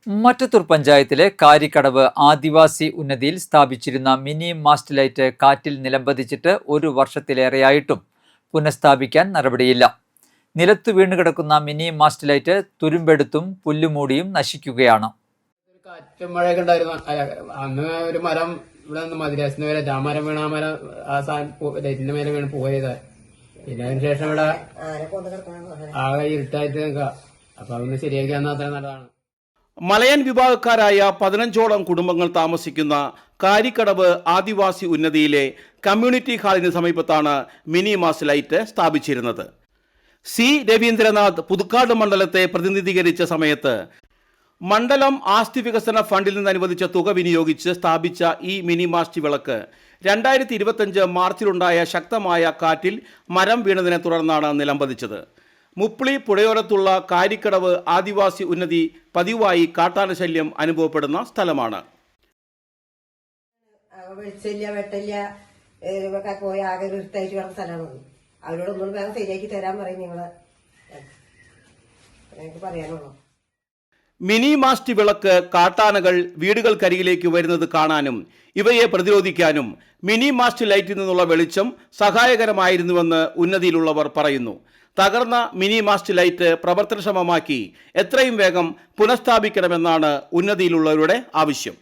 മറ്റത്തൂർ പഞ്ചായത്തിലെ കാരിക്കടവ് ആദിവാസി ഉന്നതിയിൽ സ്ഥാപിച്ചിരുന്ന mini mast light കാറ്റിൽ നിലംപതിച്ചിട്ട് 1 വർഷത്തിലേറെയായിട്ടും പുനഃസ്ഥാപിക്കാൻ നടപടിയില്ല. നിലത്തു വീണുകിടക്കുന്ന മിനി മാസ്റ്റ് ലൈറ്റ് തുരുമ്പെടുത്തും പുല്ലുമൂടിയും നശിക്കുകയാണ്. കാറ്റും മഴയൊക്കെ ഉണ്ടായിരുന്നു. അന്ന് ഒരു മരം ഇവിടെ നിന്ന് മതിരാസിന് വരെ മരം വീണ മരം ആ സാധനം ലൈറ്റിന്റെ മേലെ വീണ് പോയത്. പിന്നെ അതിനുശേഷം ഇവിടെ ആകെ ഇരുട്ടായിട്ട് നിൽക്കുക. അപ്പൊ അതൊന്ന് ശരിയാക്കിയാൽ അത്ര നല്ലതാണ്. മലയൻ വിഭാഗക്കാരായ 15ഓളം കുടുംബങ്ങൾ താമസിക്കുന്ന കാരിക്കടവ് ആദിവാസി ഉന്നതിയിലെ കമ്മ്യൂണിറ്റി ഹാളിന് സമീപത്താണ് മിനി മാസ്റ്റ് ലൈറ്റ് സ്ഥാപിച്ചിരുന്നത്. സി രവീന്ദ്രനാഥ് പുതുക്കാട് മണ്ഡലത്തെ പ്രതിനിധീകരിച്ച സമയത്ത് മണ്ഡലം ആസ്തി വികസന ഫണ്ടിൽ നിന്ന് അനുവദിച്ച തുക വിനിയോഗിച്ച് സ്ഥാപിച്ച ഈ മിനി മാസ്റ്റ് വിളക്ക് 2025 മാർച്ചിലുണ്ടായ ശക്തമായ കാറ്റിൽ മരം വീണതിനെ തുടർന്നാണ് നിലംപതിച്ചത്. മുപ്ലി പുഴയോരത്തുള്ള കാരിക്കടവ് ആദിവാസി ഉന്നതി പതിവായി കാട്ടാന ശല്യം അനുഭവപ്പെടുന്ന സ്ഥലമാണ്. വെളിച്ചില്ല വെട്ടില്ല പോയി ആകെ വൃത്തായിട്ട് കിടന്ന സ്ഥലമാണ്. അവരോട് ഒന്നും വേഗം ശരിയാക്കി തരാൻ പറയും. നിങ്ങള് എനിക്ക് പറയാനുള്ളൂ. മിനി മാസ്റ്റ് വിളക്ക് കാട്ടാനകൾ വീടുകൾക്കരികിലേക്ക് വരുന്നത് കാണാനും ഇവയെ പ്രതിരോധിക്കാനും മിനി മാസ്റ്റ് ലൈറ്റിൽ നിന്നുള്ള വെളിച്ചം സഹായകരമായിരുന്നുവെന്ന് ഉന്നതിയിലുള്ളവർ പറയുന്നു. തകർന്ന മിനി മാസ്റ്റ് ലൈറ്റ് പ്രവർത്തനക്ഷമമാക്കി എത്രയും വേഗം പുനഃസ്ഥാപിക്കണമെന്നാണ് ഉന്നതിയിലുള്ളവരുടെ ആവശ്യം.